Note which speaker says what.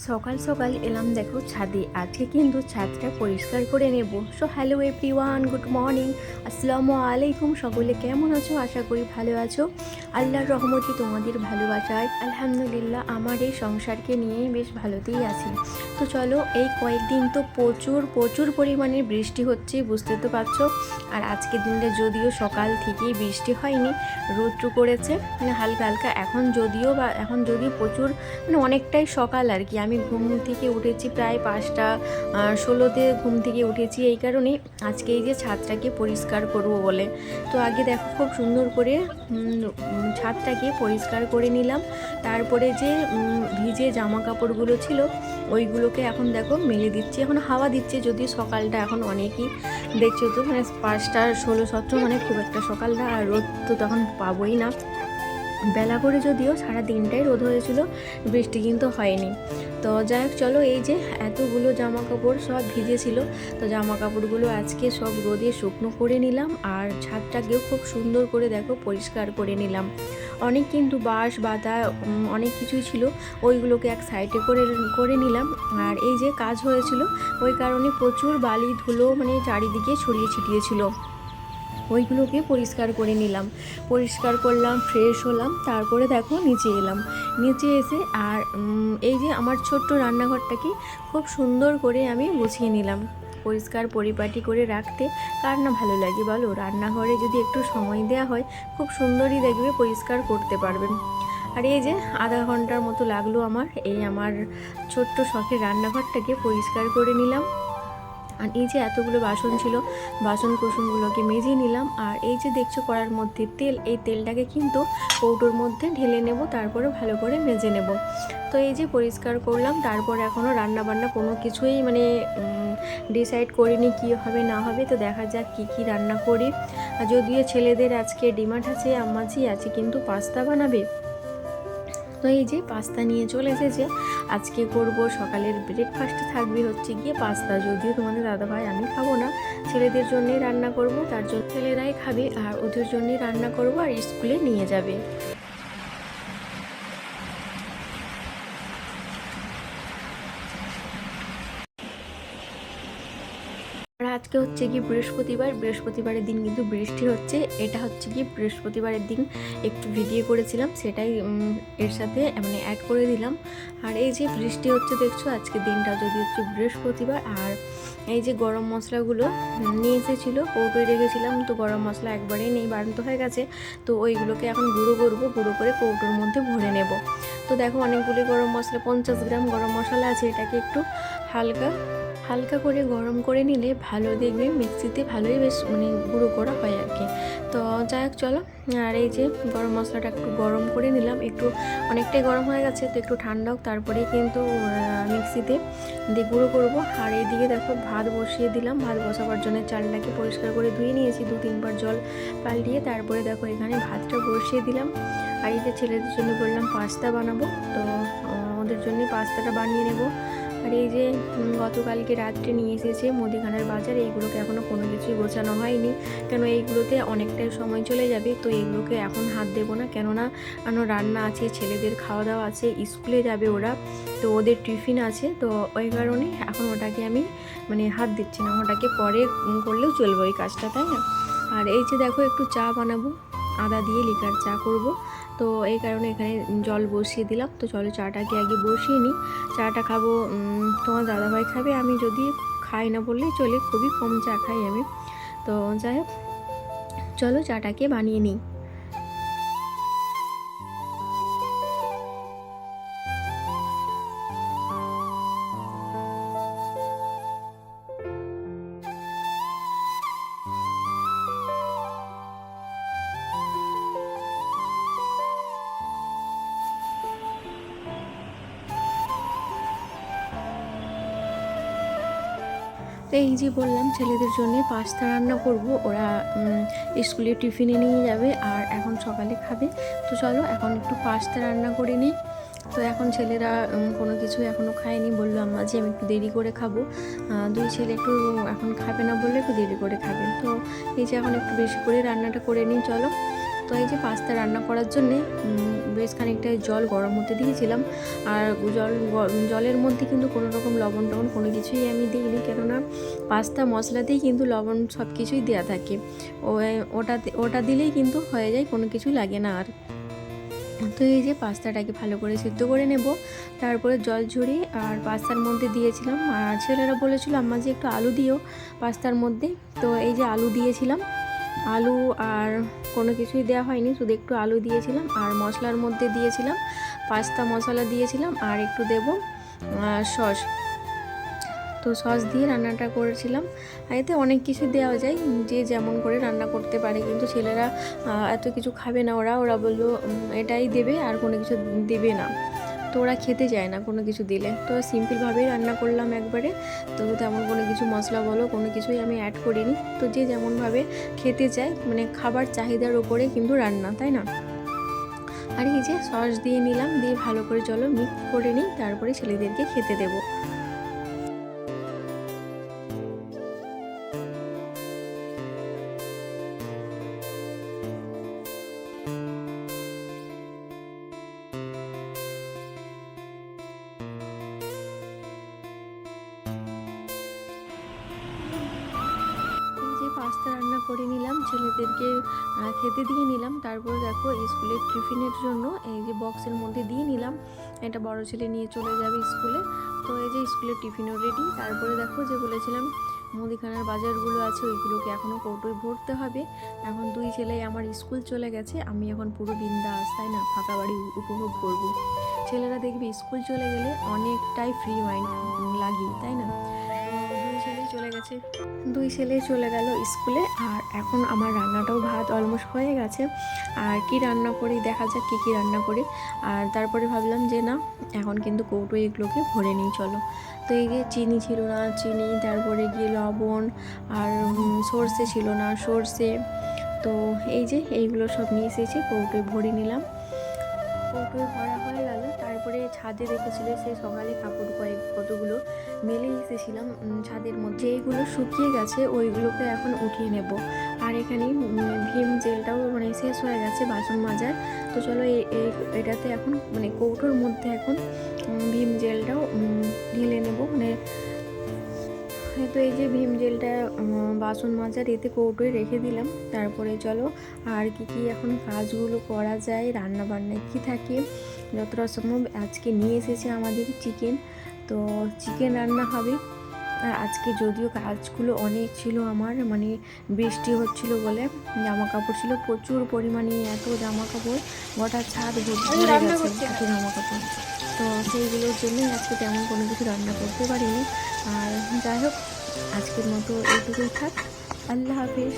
Speaker 1: সকাল সকাল এলাম দেখো ছাদে। আজকে কিন্তু ছাদটা পরিষ্কার করে নেব। So hello everyone, good morning, আসসালামু আলাইকুম। সকলে কেমন আছো? আশা করি ভালো আছো। আল্লাহর রহমতে তোমাদের ভালোবাসায় আলহামদুলিল্লাহ আমার এই সংসারকে নিয়েই বেশ ভালোতেই আছি। তো চলো, এই কয়েকদিন তো প্রচুর প্রচুর পরিমাণে বৃষ্টি হচ্ছে, বুঝতে তো পারছো। আর আজকের দিনটা যদিও সকাল থেকেই বৃষ্টি হয়নি, রৌদ্র করেছে মানে হালকা হালকা। এখন যদিও প্রচুর মানে অনেকটাই সকাল আর কি। আমি ঘুম থেকে উঠেছি প্রায় 5টা 16-তে ঘুম থেকে উঠেছি, এই কারণে আজকে এই যে ছাদটাকে পরিষ্কার করব বলে। তো আগে দেখো খুব সুন্দর করে ছাদটাকে পরিষ্কার করে নিলাম। তারপরে যে ভিজে জামা কাপড়গুলো ছিল ওইগুলোকে এখন দেখো মেলে দিচ্ছি। এখন হাওয়া দিচ্ছে, যদিও সকালটা এখন অনেকই দেখছো তো, মানে 5টা 16-17 মানে খুব একটা সকালটা, আর রোদ তো তখন পাবোই না। বেলা করে যদিও সারা দিনটাই রোদ হয়েছিল, বৃষ্টি কিন্তু হয়নি। তো যাই হোক চলো, এই যে এতগুলো জামা কাপড় সব ভিজেছিল, তো জামা কাপড়গুলো আজকে সব রোদে শুকনো করে নিলাম। আর ছাদটাকেও খুব সুন্দর করে দেখো পরিষ্কার করে নিলাম। অনেক কিন্তু বাঁশ বাতা অনেক কিছুই ছিল, ওইগুলোকে এক সাইডে করে নিলাম। আর এই যে কাজ হয়েছিল ওই কারণে প্রচুর বালি ধুলো মানে চারিদিকে ছড়িয়ে ছিটিয়েছিল, ওইগুলোকে পরিষ্কার করে নিলাম। পরিষ্কার করলাম, ফ্রেশ হলাম, তারপরে দেখো নিচে এলাম। নিচে এসে আর এই যে আমার ছোট্ট রান্নাঘরটাকে খুব সুন্দর করে আমি গুছিয়ে নিলাম। পরিষ্কার পরিপাটি করে রাখতে কার না ভালো লাগে বলো? রান্নাঘরে যদি একটু সময় দেওয়া হয় খুব সুন্দরই দেখবে পরিষ্কার করতে পারবেন। আর এই যে আধা ঘন্টার মতো লাগলো আমার ছোট্ট শখের রান্নাঘরটাকে পরিষ্কার করে নিলাম। আর এই যে এতগুলো বাসন ছিল, বাসন কোসনগুলোকে মেজে নিলাম। আর এই যে দেখছো কড়ার মধ্যে তেল, এই তেলটাকে কিন্তু কৌটোর মধ্যে ঢেলে নেব, তারপরে ভালো করে মেজে নেব। তো এই যে পরিষ্কার করলাম। তারপর এখনও রান্নাবান্না কোনো কিছুই মানে ডিসাইড করিনি কী হবে না হবে, তো দেখা যাক কী কী রান্না করি। যদিও ছেলেদের আজকে ডিমান্ড আছে, আম্মাজি আছে কিন্তু পাস্তা বানাবে। তো এই যে পাস্তা নিয়ে চলে এসেছে। আজকে করব সকালের ব্রেকফাস্টে থাকবে হচ্ছে গিয়ে পাস্তা। যদিও তোমাদের দাদাভাই আমি খাবো না, ছেলেদের জন্যই রান্না করব, তার জন্য ছেলেরাই খাবে আর ওদের জন্যই রান্না করব আর স্কুলে নিয়ে যাবে। আর আজকে হচ্ছে কি বৃহস্পতিবারের দিন কিন্তু বৃষ্টি হচ্ছে। এটা হচ্ছে কি বৃহস্পতিবারের দিন একটু ভিডিও করেছিলাম, সেটাই এর সাথে মানে অ্যাড করে দিলাম। আর এই যে বৃষ্টি হচ্ছে দেখছো, আজকে দিনটা যদি হচ্ছে বৃহস্পতিবার। আর এই যে গরম মশলাগুলো নিয়ে এসেছিলো, কৌটোয় রেখেছিলাম, তো গরম মশলা একবারেই নেই, বাড়ন্ত হয়ে গেছে। তো ওইগুলোকে এখন গুঁড়ো করবো, গুঁড়ো করে কৌটোর মধ্যে ভরে নেব। তো দেখো অনেকগুলি গরম মশলা, 50 গ্রাম গরম মশলা আছে। এটাকে একটু হালকা হালকা করে গরম করে নিলে ভালো দেখবে মিক্সিতে ভালোই বেশ মানে গুঁড়ো করা হয় আর কি। তো যাই হোক চলো, আর এই যে গরম মশলাটা একটু গরম করে নিলাম, একটু অনেকটাই গরম হয়ে গেছে, তো একটু ঠান্ডা হোক তারপরেই কিন্তু মিক্সিতে দিয়ে গুঁড়ো করবো। আর এইদিকে দেখো ভাত বসিয়ে দিলাম। ভাত বসাবার জন্য চালটাকে পরিষ্কার করে ধুয়ে নিয়েছি, 2-3 বার জল পাল্টিয়ে। তারপরে দেখো এখানে ভাতটা বসিয়ে দিলাম। আর এই যে ছেলেদের জন্য বললাম পাস্তা বানাবো, তো ওদের জন্য পাস্তাটা বানিয়ে নেব। আর এই যে গতকালকে রাত্রে নিয়ে এসেছে মুদিখানার বাজার, এইগুলোকে এখনও কোনো কিছুই গোছানো হয়নি, কেন এইগুলোতে অনেকটাই সময় চলে যাবে। তো এইগুলোকে এখন হাত দেবো না, কেননা রান্না আছে, ছেলেদের খাওয়া দাওয়া আছে, স্কুলে যাবে ওরা, তো ওদের টিফিন আছে। তো ওই কারণে এখন ওটাকে আমি মানে হাত দিচ্ছি না, ওটাকে পরে করলেও চলবে ওই কাজটা, তাই না? আর এই যে দেখো একটু চা বানাবো, আদা দিয়ে লিকার চা করব। তো এই কারণে এখানে জল বসিয়ে দিলাম। তো চলো চাটাকে আগে বসিয়ে নিই। চাটা খাবো, তোমার দাদাভাই খাবে, আমি যদি খাই না বললেই চলে, খুবই কম চা খাই আমি। তো যাই হোক চলো চাটাকে বানিয়ে নিই। তো এই যে বললাম ছেলেদের জন্য পাস্তা রান্না করব, ওরা স্কুলে টিফিনে নিয়ে যাবে আর এখন সকালে খাবে। তো চলো এখন একটু পাস্তা রান্না করে নিই। তো এখন ছেলেরা কোনো কিছু এখনও খায়নি, বললো আম্মা যে আমি একটু দেরি করে খাবো। দুই ছেলে একটু এখন খাবে না বললে একটু দেরি করে খাবে। তো এই যে এখন একটু বেশি করে রান্নাটা করে নিই চলো। তো তো এই যে পাস্তা রান্না করার জন্যে বেশ খানিকটা জল গরম হতে দিয়েছিলাম। আর জলের মধ্যে কিন্তু কোনো রকম লবণ টবণ কোনো কিছুই আমি দিইনি, কেননা পাস্তা মশলাতেই কিন্তু লবণ সব কিছুই দেওয়া থাকে। ওটা দিলেই কিন্তু হয়ে যায়, কোনো কিছু লাগে না আর। তো এই যে পাস্তাটাকে ভালো করে সিদ্ধ করে নেব, তারপরে জল ঝরিয়ে আর পাস্তার মধ্যে দিয়েছিলাম। আর ছেলেরা বলেছিল আম্মা যে একটু আলু দিও পাস্তার মধ্যে, তো এই যে আলু দিয়েছিলাম। আলু আর কোনো কিছুই দেওয়া হয়নি, শুধু একটু আলু দিয়েছিলাম। আর মশলার মধ্যে দিয়েছিলাম পাস্তা মশলা দিয়েছিলাম, আর একটু দেব সস। তো সস দিয়ে রান্নাটা করেছিলাম। এতে অনেক কিছু দেওয়া যায়, যে যেমন করে রান্না করতে পারে, কিন্তু ছেলেরা এত কিছু খাবে না। ওরা বললো এটাই দেবে আর কোনো কিছু দেবে না, তো ওরা খেতে যায় না কোনো কিছু দিলে। তো সিম্পলভাবেই রান্না করলাম একবারে। তো তেমন কোনো কিছু মশলা বলো কোনো কিছুই আমি অ্যাড করিনি। তো যে যেমনভাবে খেতে চায়, মানে খাবার চাহিদার ওপরে কিন্তু রান্না, তাই না? আর এই যে সস দিয়ে নিলাম, দিয়ে ভালো করে চলো মিক্স করে নিই, তারপরে ছেলেদেরকে খেতে দেবো। পাস্তা রান্না করে নিলাম, ছেলেদেরকে খেতে দিয়ে নিলাম। তারপর দেখো স্কুলের টিফিনের জন্য এই যে বক্সের মধ্যে দিয়ে নিলাম, এটা বড় ছেলে নিয়ে চলে যাবে স্কুলে। তো এই যে স্কুলের টিফিনও রেডি। তারপরে দেখো যে বলেছিলাম মুদিখানার বাজারগুলো আছে, ওইগুলোকে এখনও কৌটোয় ভরতে হবে। এখন দুই ছেলে আমার স্কুল চলে গেছে, আমি এখন পুরো বিন্দাস, তাই না, ফাঁকা বাড়ি উপভোগ করব। ছেলেরা দেখবে স্কুল চলে গেলে অনেকটাই ফ্রি মাইন্ড লাগে, তাই না? দুই ছেলে চলে গেল স্কুলে। আর এখন আমার রান্নাটাও ভাত অলমোস্ট হয়ে গেছে। আর কি রান্না করি দেখা যাক, কী রান্না করি। আর তারপরে ভাবলাম যে না, এখন কিন্তু কৌটো এগুলোকে ভরে নিই চলো। তো এই যে চিনি ছিল না, চিনি, তারপরে গিয়ে লবণ, আর সর্ষে ছিল না, সর্ষে। তো এই যে এইগুলো সব নিয়ে এসেছি, কৌটোয় ভরে নিলাম। কৌটোয় ভরা হয়ে গেল। তারপরে ছাদে দেখেছিল সেই সকালে কাপড় কতগুলো মেলে এসেছিলাম ছাদের মধ্যে, এইগুলো শুকিয়ে গেছে, ওইগুলোকে এখন উঠিয়ে নেব। আর এখানে ভীম জেলটাও মানে শেষ হয়ে গেছে বাসন মাজার। তো চলো এটাতে এখন মানে কৌটোর মধ্যে এখন ভীম জেলটাও ঢেলে নেব। মানে তো এই যে ভীম জেলটা বাসন মাজার এতে কৌটোয় রেখে দিলাম। তারপরে চলো আর কি এখন কাজগুলো করা যায়, রান্না বান্নায় কী থাকে যতটা সম্ভব। আজকে নিয়ে এসেছে আমাদের চিকেন, তো চিকেন রান্না হবে। আর আজকে যদিও কাজগুলো অনেক ছিল আমার, মানে বৃষ্টি হচ্ছিল বলে জামা কাপড় ছিল প্রচুর পরিমাণে, এত জামা কাপড়, গোটা ছাদ ভরে গেছে এত জামা কাপড়। তো সেইগুলোর জন্যই আজকে তেমন কোনো কিছু রান্না করতে পারিনি। আর যাই হোক, আজকের মতো এইটুকুই থাক। আল্লাহ হাফিজ।